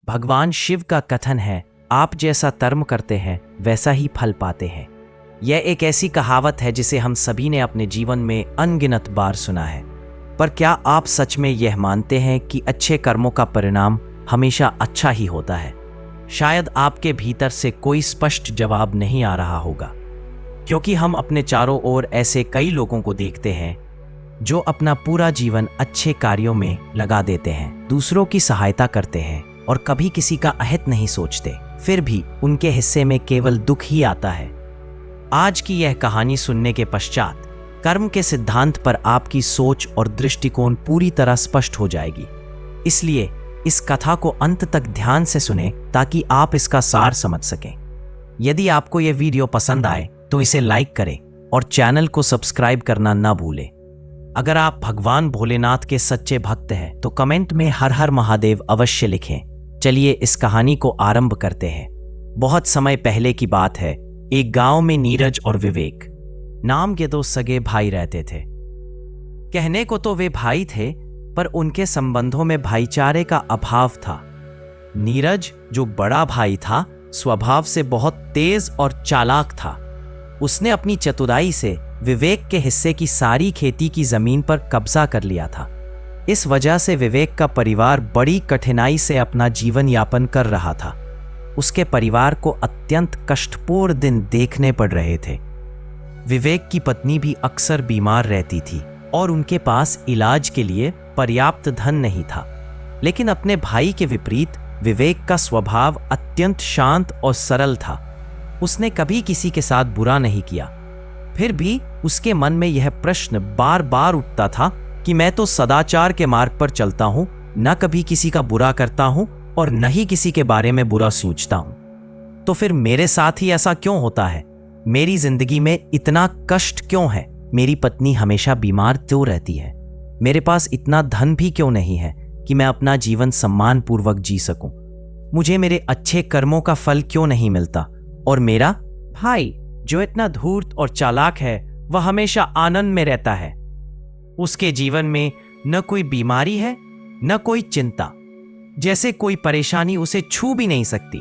भगवान शिव का कथन है, आप जैसा कर्म करते हैं वैसा ही फल पाते हैं। यह एक ऐसी कहावत है जिसे हम सभी ने अपने जीवन में अनगिनत बार सुना है। पर क्या आप सच में यह मानते हैं कि अच्छे कर्मों का परिणाम हमेशा अच्छा ही होता है? शायद आपके भीतर से कोई स्पष्ट जवाब नहीं आ रहा होगा, क्योंकि हम अपने चारों ओर ऐसे कई लोगों को देखते हैं जो अपना पूरा जीवन अच्छे कार्यों में लगा देते हैं, दूसरों की सहायता करते हैं और कभी किसी का अहित नहीं सोचते, फिर भी उनके हिस्से में केवल दुख ही आता है। आज की यह कहानी सुनने के पश्चात कर्म के सिद्धांत पर आपकी सोच और दृष्टिकोण पूरी तरह स्पष्ट हो जाएगी। इसलिए इस कथा को अंत तक ध्यान से सुने ताकि आप इसका सार समझ सकें। यदि आपको यह वीडियो पसंद आए तो इसे लाइक करें और चैनल को सब्सक्राइब करना ना भूलें। अगर आप भगवान भोलेनाथ के सच्चे भक्त हैं तो कमेंट में हर हर महादेव अवश्य लिखें। चलिए इस कहानी को आरंभ करते हैं। बहुत समय पहले की बात है। एक गांव में नीरज और विवेक नाम के दो सगे भाई रहते थे। कहने को तो वे भाई थे, पर उनके संबंधों में भाईचारे का अभाव था। नीरज, जो बड़ा भाई था, स्वभाव से बहुत तेज और चालाक था। उसने अपनी चतुराई से विवेक के हिस्से की सारी खेती की जमीन पर कब्जा कर लिया था। इस वजह से विवेक का परिवार बड़ी कठिनाई से अपना जीवन यापन कर रहा था। उसके परिवार को अत्यंत कष्टपूर्ण दिन देखने पड़ रहे थे। विवेक की पत्नी भी अक्सर बीमार रहती थी और उनके पास इलाज के लिए पर्याप्त धन नहीं था। लेकिन अपने भाई के विपरीत विवेक का स्वभाव अत्यंत शांत और सरल था। उसने कभी किसी के साथ बुरा नहीं किया। फिर भी उसके मन में यह प्रश्न बार बार उठता था कि मैं तो सदाचार के मार्ग पर चलता हूं, न कभी किसी का बुरा करता हूं और न ही किसी के बारे में बुरा सोचता हूं, तो फिर मेरे साथ ही ऐसा क्यों होता है? मेरी जिंदगी में इतना कष्ट क्यों है? मेरी पत्नी हमेशा बीमार क्यों रहती है? मेरे पास इतना धन भी क्यों नहीं है कि मैं अपना जीवन सम्मान पूर्वक जी सकूं? मुझे मेरे अच्छे कर्मों का फल क्यों नहीं मिलता? और मेरा भाई, जो इतना धूर्त और चालाक है, वह हमेशा आनंद में रहता है। उसके जीवन में न कोई बीमारी है, न कोई चिंता, जैसे कोई परेशानी उसे छू भी नहीं सकती।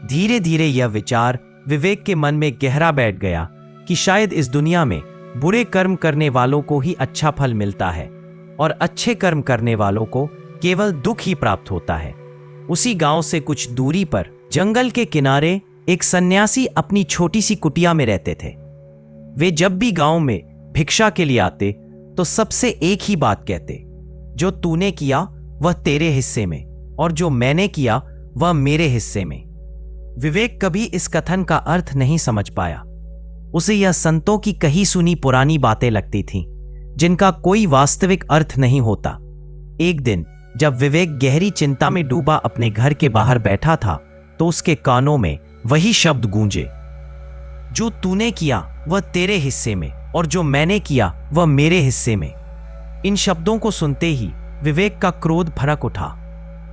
धीरे धीरे यह विचार विवेक के मन में गहरा बैठ गया कि शायद इस दुनिया में बुरे कर्म करने वालों को ही अच्छा फल मिलता है और अच्छे कर्म करने वालों को केवल दुख ही प्राप्त होता है। उसी गांव से कुछ दूरी पर जंगल के किनारे एक सन्यासी अपनी छोटी सी कुटिया में रहते थे। वे जब भी गांव में भिक्षा के लिए आते तो सबसे एक ही बात कहते, जो तूने किया वह तेरे हिस्से में और जो मैंने किया वह मेरे हिस्से में। विवेक कभी इस कथन का अर्थ नहीं समझ पाया। उसे यह संतों की कही सुनी पुरानी बातें लगती थीं, जिनका कोई वास्तविक अर्थ नहीं होता। एक दिन जब विवेक गहरी चिंता में डूबा अपने घर के बाहर बैठा था तो उसके कानों में वही शब्द गूंजे, जो तूने किया वह तेरे हिस्से में और जो मैंने किया वह मेरे हिस्से में। इन शब्दों को सुनते ही विवेक का क्रोध भड़क उठा।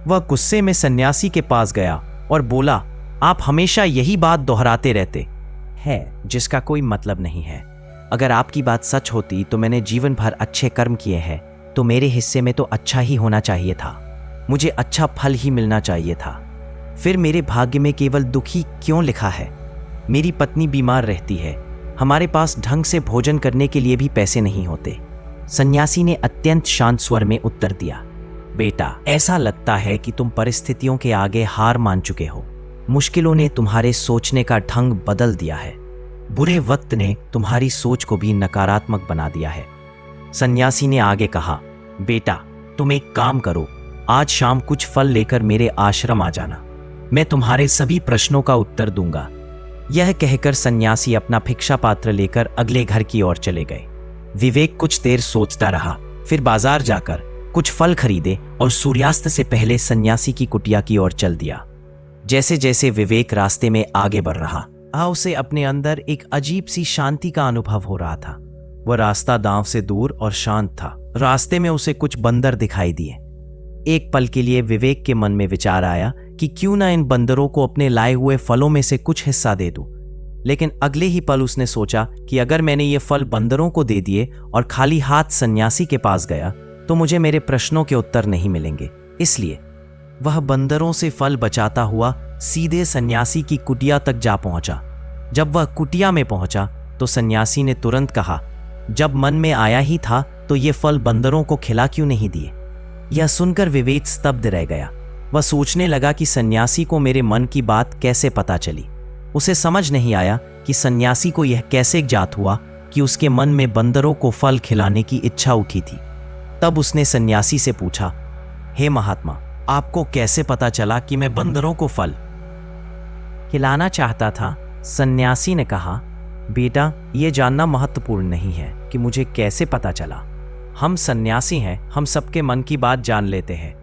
वह गुस्से में सन्यासी के पास गया और बोला, आप हमेशा यही बात दोहराते रहते हैं जिसका कोई मतलब नहीं है। अगर आपकी बात सच होती तो मैंने जीवन भर अच्छे कर्म किए हैं, तो मेरे हिस्से में तो अच्छा ही होना चाहिए था। मुझे अच्छा फल ही मिलना चाहिए था। फिर मेरे भाग्य में केवल दुखी क्यों लिखा है? मेरी पत्नी बीमार रहती है, हमारे पास ढंग से भोजन करने के लिए भी पैसे नहीं होते। सन्यासी ने अत्यंत शांत स्वर में उत्तर दिया, बेटा, ऐसा लगता है कि तुम परिस्थितियों के आगे हार मान चुके हो। मुश्किलों ने तुम्हारे सोचने का ढंग बदल दिया है। बुरे वक्त ने तुम्हारी सोच को भी नकारात्मक बना दिया है। सन्यासी ने आगे कहा, बेटा, तुम एक काम करो, आज शाम कुछ फल लेकर मेरे आश्रम आ जाना। मैं तुम्हारे सभी प्रश्नों का उत्तर दूंगा। यह कहकर सन्यासी अपना भिक्षा पात्र लेकर अगले घर की ओर चले गए। विवेक कुछ देर सोचता रहा, फिर बाजार जाकर कुछ फल खरीदे और सूर्यास्त से पहले सन्यासी की कुटिया की ओर चल दिया। जैसे जैसे विवेक रास्ते में आगे बढ़ रहा, उसे अपने अंदर एक अजीब सी शांति का अनुभव हो रहा था। वह रास्ता गांव से दूर और शांत था। रास्ते में उसे कुछ बंदर दिखाई दिए। एक पल के लिए विवेक के मन में विचार आया कि क्यों ना इन बंदरों को अपने लाए हुए फलों में से कुछ हिस्सा दे दूं। लेकिन अगले ही पल उसने सोचा कि अगर मैंने ये फल बंदरों को दे दिए और खाली हाथ सन्यासी के पास गया तो मुझे मेरे प्रश्नों के उत्तर नहीं मिलेंगे। इसलिए वह बंदरों से फल बचाता हुआ सीधे सन्यासी की कुटिया तक जा पहुंचा। जब वह कुटिया में पहुंचा तो सन्यासी ने तुरंत कहा, जब मन में आया ही था तो ये फल बंदरों को खिला क्यों नहीं दिए। यह सुनकर विवेक स्तब्ध रह गया। वह सोचने लगा कि सन्यासी को मेरे मन की बात कैसे पता चली। उसे समझ नहीं आया कि सन्यासी को यह कैसे ज्ञात हुआ कि उसके मन में बंदरों को फल खिलाने की इच्छा उठी थी। तब उसने सन्यासी से पूछा, हे महात्मा, आपको कैसे पता चला कि मैं बंदरों को फल खिलाना चाहता था। सन्यासी ने कहा, बेटा, यह जानना महत्वपूर्ण नहीं है कि मुझे कैसे पता चला। हम सन्यासी हैं, हम सबके मन की बात जान लेते हैं।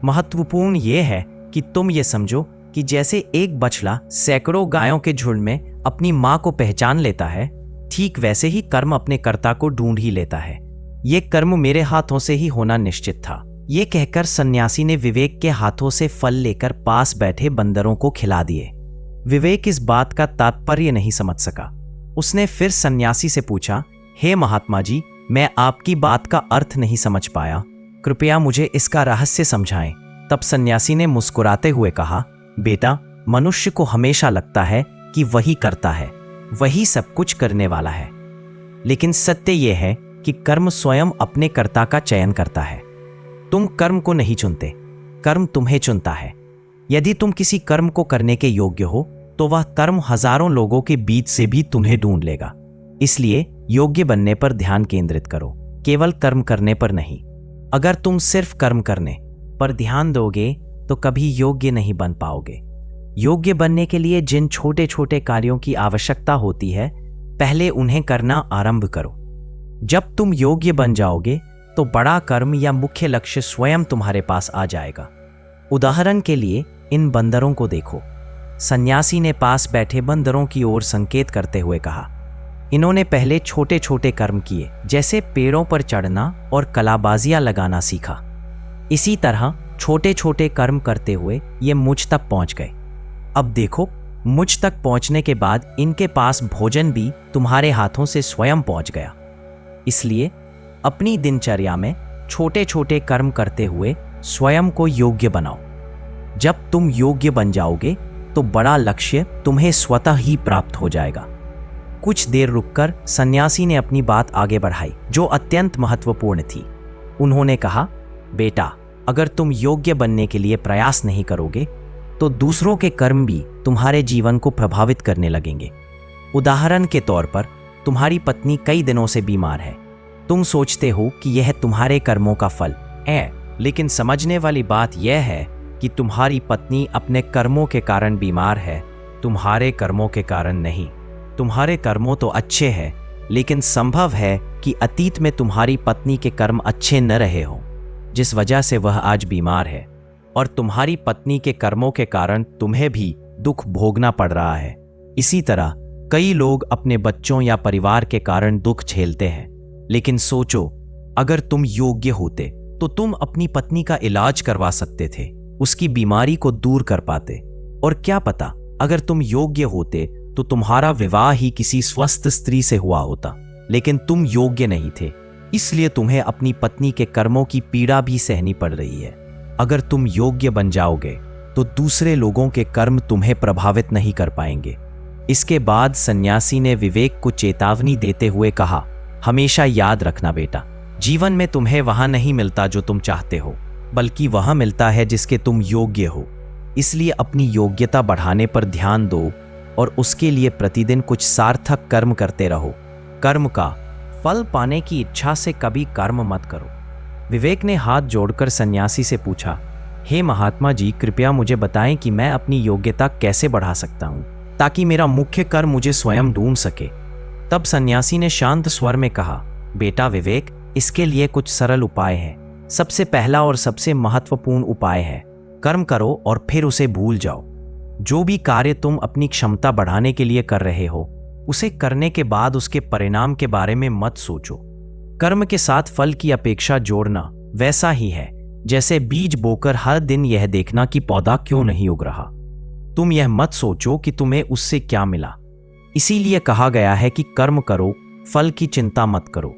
महत्वपूर्ण यह है कि तुम ये समझो कि जैसे एक बछड़ा सैकड़ों गायों के झुंड में अपनी मां को पहचान लेता है, ठीक वैसे ही कर्म अपने कर्ता को ढूंढ ही लेता है। ये कर्म मेरे हाथों से ही होना निश्चित था। ये कहकर सन्यासी ने विवेक के हाथों से फल लेकर पास बैठे बंदरों को खिला दिए। विवेक इस बात का तात्पर्य नहीं समझ सका। उसने फिर सन्यासी से पूछा, हे महात्मा जी, मैं आपकी बात का अर्थ नहीं समझ पाया, कृपया मुझे इसका रहस्य समझाएं। तब सन्यासी ने मुस्कुराते हुए कहा, बेटा, मनुष्य को हमेशा लगता है कि वही करता है, वही सब कुछ करने वाला है, लेकिन सत्य यह है कि कर्म स्वयं अपने कर्ता का चयन करता है। तुम कर्म को नहीं चुनते, कर्म तुम्हें चुनता है। यदि तुम किसी कर्म को करने के योग्य हो तो वह कर्म हजारों लोगों के बीच से भी तुम्हें ढूंढ लेगा। इसलिए योग्य बनने पर ध्यान केंद्रित करो, केवल कर्म करने पर नहीं। अगर तुम सिर्फ कर्म करने पर ध्यान दोगे तो कभी योग्य नहीं बन पाओगे। योग्य बनने के लिए जिन छोटे छोटे कार्यों की आवश्यकता होती है, पहले उन्हें करना आरंभ करो। जब तुम योग्य बन जाओगे तो बड़ा कर्म या मुख्य लक्ष्य स्वयं तुम्हारे पास आ जाएगा। उदाहरण के लिए इन बंदरों को देखो। सन्यासी ने पास बैठे बंदरों की ओर संकेत करते हुए कहा, इन्होंने पहले छोटे छोटे कर्म किए, जैसे पेड़ों पर चढ़ना और कलाबाजियां लगाना सीखा। इसी तरह छोटे छोटे कर्म करते हुए ये मुझ तक पहुंच गए। अब देखो, मुझ तक पहुंचने के बाद इनके पास भोजन भी तुम्हारे हाथों से स्वयं पहुंच गया। इसलिए अपनी दिनचर्या में छोटे छोटे कर्म करते हुए स्वयं को योग्य बनाओ। जब तुम योग्य बन जाओगे तो बड़ा लक्ष्य तुम्हें स्वतः ही प्राप्त हो जाएगा। कुछ देर रुककर सन्यासी ने अपनी बात आगे बढ़ाई, जो अत्यंत महत्वपूर्ण थी। उन्होंने कहा, बेटा, अगर तुम योग्य बनने के लिए प्रयास नहीं करोगे तो दूसरों के कर्म भी तुम्हारे जीवन को प्रभावित करने लगेंगे। उदाहरण के तौर पर, तुम्हारी पत्नी कई दिनों से बीमार है। तुम सोचते हो कि यह तुम्हारे कर्मों का फल है, लेकिन समझने वाली बात यह है कि तुम्हारी पत्नी अपने कर्मों के कारण बीमार है, तुम्हारे कर्मों के कारण नहीं। तुम्हारे कर्मों तो अच्छे हैं, लेकिन संभव है कि अतीत में तुम्हारी पत्नी के कर्म अच्छे न रहे हों, जिस वजह से वह आज बीमार है, और तुम्हारी पत्नी के कर्मों के कारण तुम्हें भी दुख भोगना पड़ रहा है। इसी तरह कई लोग अपने बच्चों या परिवार के कारण दुख झेलते हैं। लेकिन सोचो, अगर तुम योग्य होते तो तुम अपनी पत्नी का इलाज करवा सकते थे, उसकी बीमारी को दूर कर पाते। और क्या पता, अगर तुम योग्य होते तो तुम्हारा विवाह ही किसी स्वस्थ स्त्री से हुआ होता। लेकिन तुम योग्य नहीं थे, इसलिए तुम्हें अपनी पत्नी के कर्मों की पीड़ा भी सहनी पड़ रही है। अगर तुम योग्य बन जाओगे तो दूसरे लोगों के कर्म तुम्हें प्रभावित नहीं कर पाएंगे। इसके बाद सन्यासी ने विवेक को चेतावनी देते हुए कहा, हमेशा याद रखना बेटा, जीवन में तुम्हें वहां नहीं मिलता जो तुम चाहते हो, बल्कि वहां मिलता है जिसके तुम योग्य हो। इसलिए अपनी योग्यता बढ़ाने पर ध्यान दो और उसके लिए प्रतिदिन कुछ सार्थक कर्म करते रहो। कर्म का फल पाने की इच्छा से कभी कर्म मत करो। विवेक ने हाथ जोड़कर सन्यासी से पूछा, हे महात्मा जी, कृपया मुझे बताएं कि मैं अपनी योग्यता कैसे बढ़ा सकता हूं, ताकि मेरा मुख्य कर्म मुझे स्वयं ढूंढ सके। तब सन्यासी ने शांत स्वर में कहा, बेटा विवेक, इसके लिए कुछ सरल उपाय हैं। सबसे पहला और सबसे महत्वपूर्ण उपाय है, कर्म करो और फिर उसे भूल जाओ। जो भी कार्य तुम अपनी क्षमता बढ़ाने के लिए कर रहे हो, उसे करने के बाद उसके परिणाम के बारे में मत सोचो। कर्म के साथ फल की अपेक्षा जोड़ना वैसा ही है जैसे बीज बोकर हर दिन यह देखना कि पौधा क्यों नहीं उग रहा। तुम यह मत सोचो कि तुम्हें उससे क्या मिला। इसीलिए कहा गया है कि कर्म करो, फल की चिंता मत करो।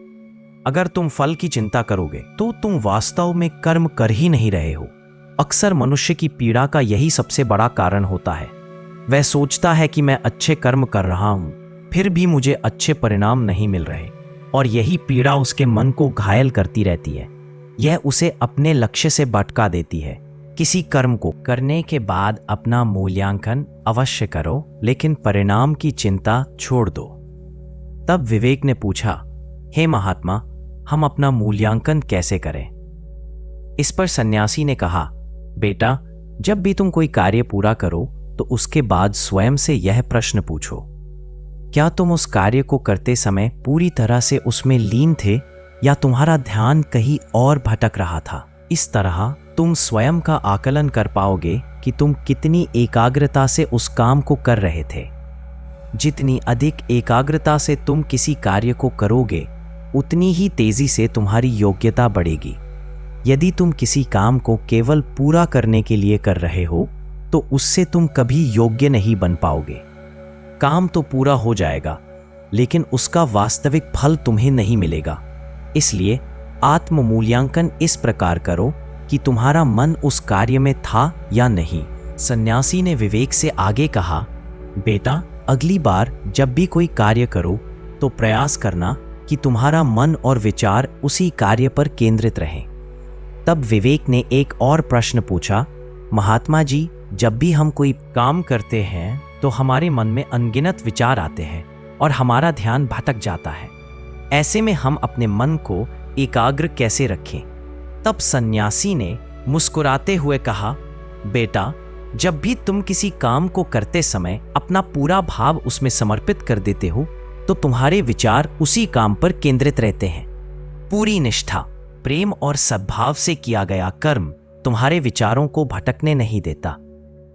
अगर तुम फल की चिंता करोगे तो तुम वास्तव में कर्म कर ही नहीं रहे हो। अक्सर मनुष्य की पीड़ा का यही सबसे बड़ा कारण होता है। वह सोचता है कि मैं अच्छे कर्म कर रहा हूं, फिर भी मुझे अच्छे परिणाम नहीं मिल रहे, और यही पीड़ा उसके मन को घायल करती रहती है। यह उसे अपने लक्ष्य से भटका देती है। किसी कर्म को करने के बाद अपना मूल्यांकन अवश्य करो, लेकिन परिणाम की चिंता छोड़ दो। तब विवेक ने पूछा, हे महात्मा, हम अपना मूल्यांकन कैसे करें? इस पर सन्यासी ने कहा, बेटा, जब भी तुम कोई कार्य पूरा करो तो उसके बाद स्वयं से यह प्रश्न पूछो, क्या तुम उस कार्य को करते समय पूरी तरह से उसमें लीन थे या तुम्हारा ध्यान कहीं और भटक रहा था? इस तरह तुम स्वयं का आकलन कर पाओगे कि तुम कितनी एकाग्रता से उस काम को कर रहे थे। जितनी अधिक एकाग्रता से तुम किसी कार्य को करोगे, उतनी ही तेजी से तुम्हारी योग्यता बढ़ेगी। यदि तुम किसी काम को केवल पूरा करने के लिए कर रहे हो तो उससे तुम कभी योग्य नहीं बन पाओगे। काम तो पूरा हो जाएगा, लेकिन उसका वास्तविक फल तुम्हें नहीं मिलेगा। इसलिए आत्म मूल्यांकन इस प्रकार करो कि तुम्हारा मन उस कार्य में था या नहीं। सन्यासी ने विवेक से आगे कहा, बेटा, अगली बार जब भी कोई कार्य करो तो प्रयास करना कि तुम्हारा मन और विचार उसी कार्य पर केंद्रित रहें। तब विवेक ने एक और प्रश्न पूछा, महात्मा जी, जब भी हम कोई काम करते हैं तो हमारे मन में अनगिनत विचार आते हैं और हमारा ध्यान भटक जाता है। ऐसे में हम अपने मन को एकाग्र कैसे रखें? तब सन्यासी ने मुस्कुराते हुए कहा, बेटा, जब भी तुम किसी काम को करते समय अपना पूरा भाव उसमें समर्पित कर देते हो तो तुम्हारे विचार उसी काम पर केंद्रित रहते हैं। पूरी निष्ठा, प्रेम और सद्भाव से किया गया कर्म तुम्हारे विचारों को भटकने नहीं देता।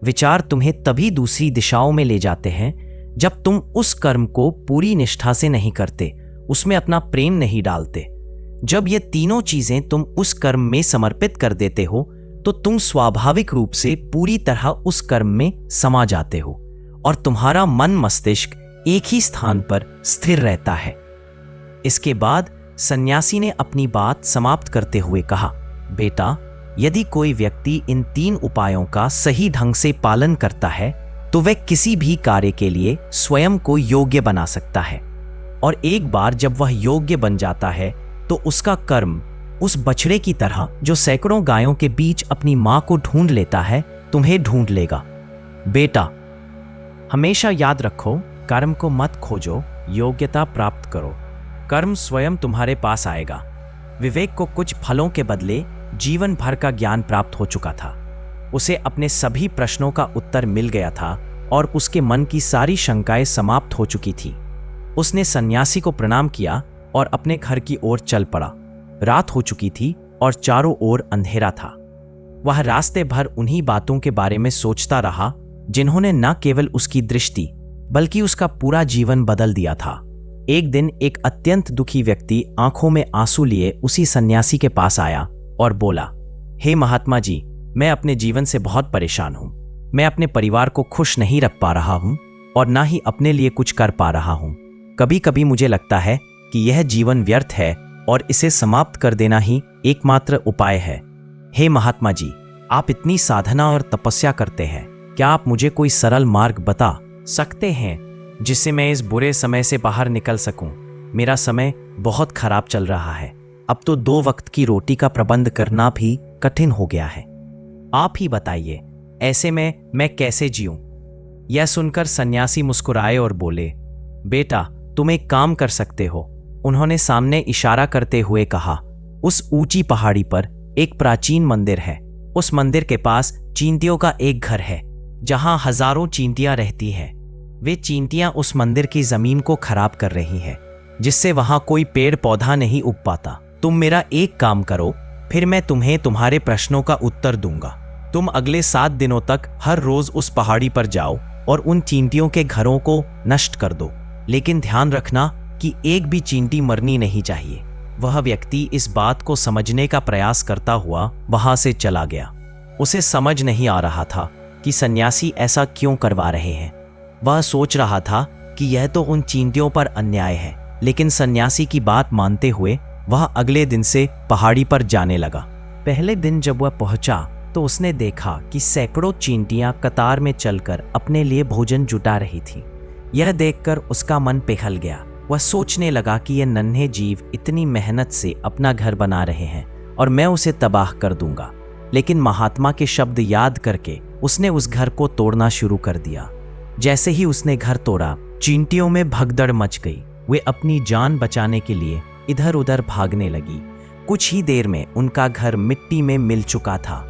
विचार तुम्हें तभी दूसरी दिशाओं में ले जाते हैं जब तुम उस कर्म को पूरी निष्ठा से नहीं करते, उसमें अपना प्रेम नहीं डालते। जब ये तीनों चीजें तुम उस कर्म में समर्पित कर देते हो तो तुम स्वाभाविक रूप से पूरी तरह उस कर्म में समा जाते हो और तुम्हारा मन मस्तिष्क एक ही स्थान पर स्थिर रहता है। इसके बाद सन्यासी ने अपनी बात समाप्त करते हुए कहा, बेटा, यदि कोई व्यक्ति इन 3 उपायों का सही ढंग से पालन करता है तो वह किसी भी कार्य के लिए स्वयं को योग्य बना सकता है, और एक बार जब वह योग्य बन जाता है तो उसका कर्म उस बछड़े की तरह जो सैकड़ों गायों के बीच अपनी मां को ढूंढ लेता है, तुम्हें ढूंढ लेगा। बेटा, हमेशा याद रखो, कर्म को मत खोजो, योग्यता प्राप्त करो। कर्म स्वयं तुम्हारे पास आएगा। विवेक को कुछ फलों के बदले जीवन भर का ज्ञान प्राप्त हो चुका था। उसे अपने सभी प्रश्नों का उत्तर मिल गया था और उसके मन की सारी शंकाएं समाप्त हो चुकी थी। उसने सन्यासी को प्रणाम किया और अपने घर की ओर चल पड़ा। रात हो चुकी थी और चारों ओर अंधेरा था। वह रास्ते भर उन्हीं बातों के बारे में सोचता रहा जिन्होंने न केवल उसकी दृष्टि बल्कि उसका पूरा जीवन बदल दिया था। एक दिन एक अत्यंत दुखी व्यक्ति आंखों में आंसू लिए उसी सन्यासी के पास आया और बोला, हे महात्मा जी, मैं अपने जीवन से बहुत परेशान हूं। मैं अपने परिवार को खुश नहीं रख पा रहा हूं और ना ही अपने लिए कुछ कर पा रहा हूं। कभी कभी मुझे लगता है कि यह जीवन व्यर्थ है और इसे समाप्त कर देना ही एकमात्र उपाय है। हे महात्मा जी, आप इतनी साधना और तपस्या करते हैं, क्या आप मुझे कोई सरल मार्ग बता सकते हैं जिससे मैं इस बुरे समय से बाहर निकल सकूं? मेरा समय बहुत खराब चल रहा है। अब तो 2 वक्त की रोटी का प्रबंध करना भी कठिन हो गया है। आप ही बताइए, ऐसे में मैं कैसे जीऊं? यह सुनकर सन्यासी मुस्कुराए और बोले, बेटा, तुम एक काम कर सकते हो। उन्होंने सामने इशारा करते हुए कहा, उस ऊंची पहाड़ी पर एक प्राचीन मंदिर है। उस मंदिर के पास चींटियों का एक घर है जहां हजारों चींटियां रहती हैं। वे चींटियां उस मंदिर की जमीन को खराब कर रही हैं, जिससे वहां कोई पेड़ पौधा नहीं उग पाता। तुम मेरा एक काम करो, फिर मैं तुम्हें तुम्हारे प्रश्नों का उत्तर दूंगा। तुम अगले 7 दिनों तक हर रोज उस पहाड़ी पर जाओ और उन चींटियों के घरों को नष्ट कर दो, लेकिन ध्यान रखना कि एक भी चींटी मरनी नहीं चाहिए। वह व्यक्ति इस बात को समझने का प्रयास करता हुआ वहां से चला गया। उसे समझ नहीं आ रहा था कि सन्यासी ऐसा क्यों करवा रहे हैं। वह सोच रहा था कि यह तो उन चींटियों पर अन्याय है, लेकिन सन्यासी की बात मानते हुए वह अगले दिन से पहाड़ी पर जाने लगा। पहले दिन जब वह पहुंचा तो उसने देखा कि सैकड़ों चींटियां कतार में चलकर अपने लिए भोजन जुटा रही थीं। यह देखकर उसका मन पिघल गया। वह सोचने लगा कि ये नन्हे जीव इतनी मेहनत से अपना घर बना रहे हैं और मैं उसे तबाह कर दूंगा। लेकिन महात्मा के शब्द याद करके उसने उस घर को तोड़ना शुरू कर दिया। जैसे ही उसने घर तोड़ा, चींटियों में भगदड़ मच गई। वे अपनी जान बचाने के लिए इधर उधर भागने लगी। कुछ ही देर में उनका घर मिट्टी में मिल चुका था।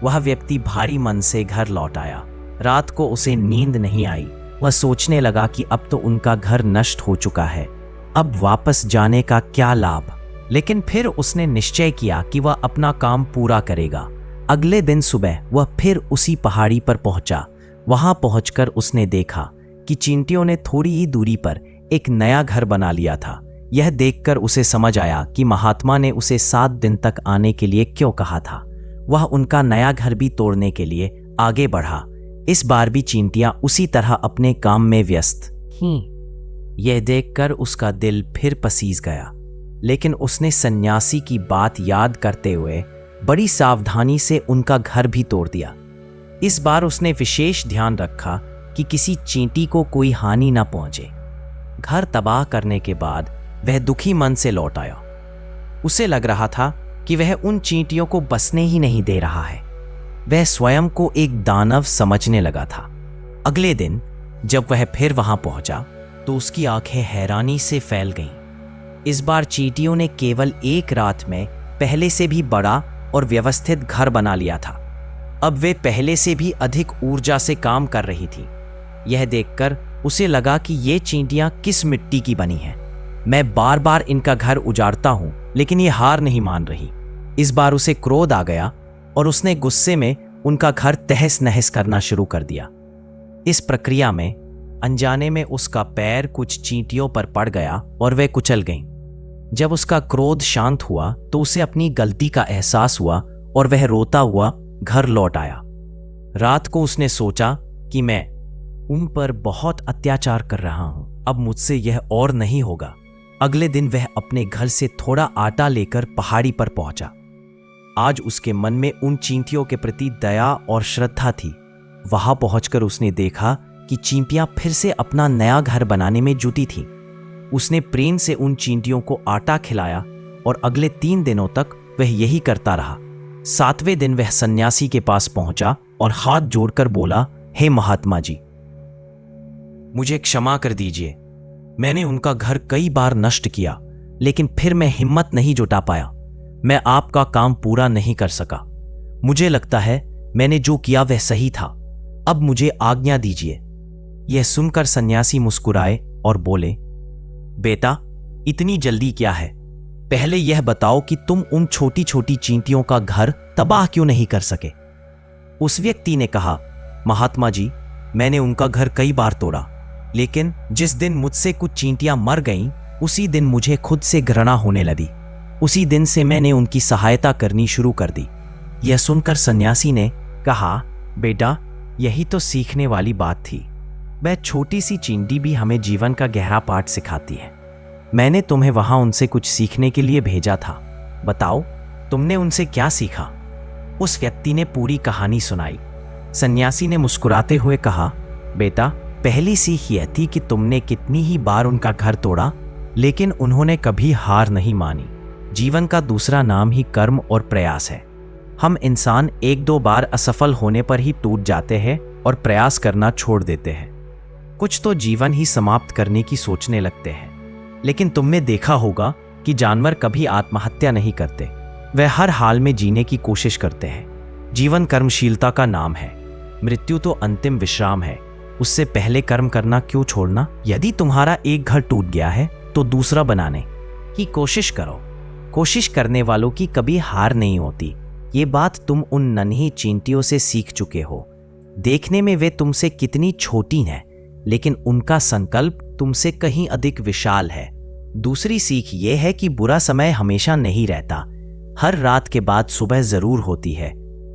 वह व्यक्ति भारी मन से घर लौट आया। रात को उसे नींद नहीं आई। वह सोचने लगा कि अब तो उनका घर नष्ट हो चुका है, अब वापस जाने का क्या लाभ। लेकिन फिर उसने निश्चय किया कि वह अपना काम पूरा करेगा। अगले दिन सुबह वह फिर उसी पहाड़ी पर पहुंचा। वहां पहुंचकर उसने देखा कि चींटियों ने थोड़ी ही दूरी पर एक नया घर बना लिया था। यह देखकर उसे समझ आया कि महात्मा ने उसे 7 दिन तक आने के लिए क्यों कहा था। वह उनका नया घर भी तोड़ने के लिए आगे बढ़ा। इस बार भी चींटियां उसी तरह अपने काम में व्यस्त थीं। यह देखकर उसका दिल फिर पसीज गया। लेकिन उसने सन्यासी की बात याद करते हुए बड़ी सावधानी से उनका घर भी तोड़ दिया। इस बार उसने विशेष ध्यान रखा कि किसी चींटी को कोई हानि न पहुंचे। घर तबाह करने के बाद वह दुखी मन से लौट आया। उसे लग रहा था कि वह उन चींटियों को बसने ही नहीं दे रहा है। वह स्वयं को एक दानव समझने लगा था। अगले दिन जब वह फिर वहां पहुंचा तो उसकी आंखें हैरानी से फैल गईं। इस बार चींटियों ने केवल एक रात में पहले से भी बड़ा और व्यवस्थित घर बना लिया था। अब वे पहले से भी अधिक ऊर्जा से काम कर रही थी। यह देखकर उसे लगा कि ये चींटियां किस मिट्टी की बनी हैं। मैं बार बार इनका घर उजाड़ता हूं, लेकिन ये हार नहीं मान रही। इस बार उसे क्रोध आ गया और उसने गुस्से में उनका घर तहस नहस करना शुरू कर दिया। इस प्रक्रिया में अनजाने में उसका पैर कुछ चींटियों पर पड़ गया और वे कुचल गईं। जब उसका क्रोध शांत हुआ तो उसे अपनी गलती का एहसास हुआ और वह रोता हुआ घर लौट आया। रात को उसने सोचा कि मैं उन पर बहुत अत्याचार कर रहा हूं, अब मुझसे यह और नहीं होगा। अगले दिन वह अपने घर से थोड़ा आटा लेकर पहाड़ी पर पहुंचा। आज उसके मन में उन चींटियों के प्रति दया और श्रद्धा थी। वहां पहुंचकर उसने देखा कि चींटियां फिर से अपना नया घर बनाने में जुटी थीं। उसने प्रेम से उन चींटियों को आटा खिलाया और अगले 3 दिनों तक वह यही करता रहा। 7वें दिन वह सन्यासी के पास पहुंचा और हाथ जोड़कर बोला, हे महात्मा जी, मुझे क्षमा कर दीजिए। मैंने उनका घर कई बार नष्ट किया, लेकिन फिर मैं हिम्मत नहीं जुटा पाया। मैं आपका काम पूरा नहीं कर सका। मुझे लगता है मैंने जो किया वह सही था। अब मुझे आज्ञा दीजिए। यह सुनकर सन्यासी मुस्कुराए और बोले, बेटा, इतनी जल्दी क्या है? पहले यह बताओ कि तुम उन छोटी छोटी चींटियों का घर तबाह क्यों नहीं कर सके? उस व्यक्ति ने कहा, महात्मा जी, मैंने उनका घर कई बार तोड़ा, लेकिन जिस दिन मुझसे कुछ चींटियां मर गईं, उसी दिन मुझे खुद से घृणा होने लगी। उसी दिन से मैंने उनकी सहायता करनी शुरू कर दी। यह सुनकर सन्यासी ने कहा, बेटा, यही तो सीखने वाली बात थी। वह छोटी सी चींटी भी हमें जीवन का गहरा पाठ सिखाती है। मैंने तुम्हें वहां उनसे कुछ सीखने के लिए भेजा था। बताओ, तुमने उनसे क्या सीखा? उस व्यक्ति ने पूरी कहानी सुनाई। सन्यासी ने मुस्कुराते हुए कहा, बेटा, पहली सीख यह थी कि तुमने कितनी ही बार उनका घर तोड़ा, लेकिन उन्होंने कभी हार नहीं मानी। जीवन का दूसरा नाम ही कर्म और प्रयास है। हम इंसान 1-2 बार असफल होने पर ही टूट जाते हैं और प्रयास करना छोड़ देते हैं। कुछ तो जीवन ही समाप्त करने की सोचने लगते हैं। लेकिन तुमने देखा होगा कि जानवर कभी आत्महत्या नहीं करते। वह हर हाल में जीने की कोशिश करते हैं। जीवन कर्मशीलता का नाम है। मृत्यु तो अंतिम विश्राम है। उससे पहले कर्म करना क्यों छोड़ना? यदि तुम्हारा एक घर टूट गया है तो दूसरा बनाने की कोशिश करो। कोशिश करने वालों की कभी हार नहीं होती। ये बात तुम उन नन्ही चींटियों से सीख चुके हो। देखने में वे तुमसे कितनी छोटी हैं, लेकिन उनका संकल्प तुमसे कहीं अधिक विशाल है। दूसरी सीख ये है कि बुरा समय हमेशा नहीं रहता। हर रात के बाद सुबह जरूर होती है।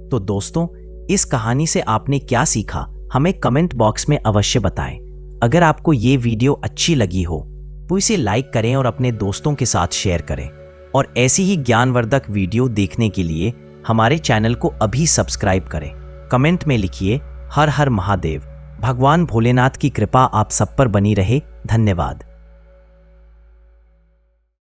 तो दोस्तों, इस कहानी से आपने क्या सीखा, हमें कमेंट बॉक्स में अवश्य बताएं। अगर आपको ये वीडियो अच्छी लगी हो तो इसे लाइक करें और अपने दोस्तों के साथ शेयर करें। और ऐसी ही ज्ञानवर्धक वीडियो देखने के लिए हमारे चैनल को अभी सब्सक्राइब करें। कमेंट में लिखिए हर हर महादेव। भगवान भोलेनाथ की कृपा आप सब पर बनी रहे। धन्यवाद।